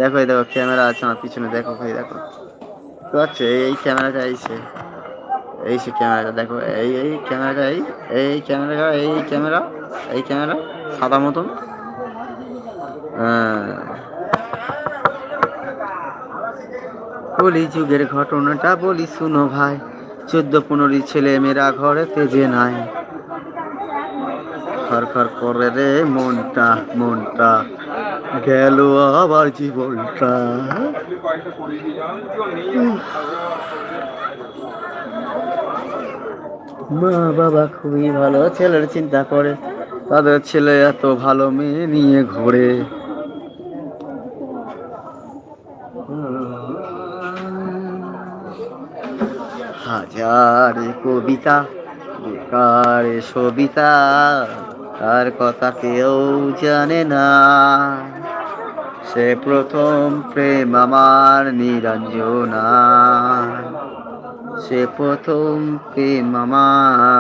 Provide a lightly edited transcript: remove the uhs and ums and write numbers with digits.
দেখো এই দেখো ক্যামেরা আছে আমার পিছনে, দেখো ভাই দেখো তো আছে এই ক্যামেরাটা, এই সে ক্যামেরাটা দেখো, এই ক্যামেরাটা, এই ক্যামেরা, এই ক্যামেরা সাদা মতন। কলি যুগের ঘটনাটা বলি শুনো ভাই, 14-15 ছেলে মেয়েরা ঘরেতে যে নাই, খর খর করে রে মনটা মনটা, গেল আবার জীবনটা। মা বাবা খুবই ভালো, ছেলের চিন্তা করে, তাদের ছেলে এত ভালো মেয়ে নিয়ে ঘোরে। হাজার কবিতা বেকার সবিতা, তার কথা কেউ জানে না, সে প্রথম প্রেম আমার নিরঞ্জনা, সে প্রথম প্রেম আমার।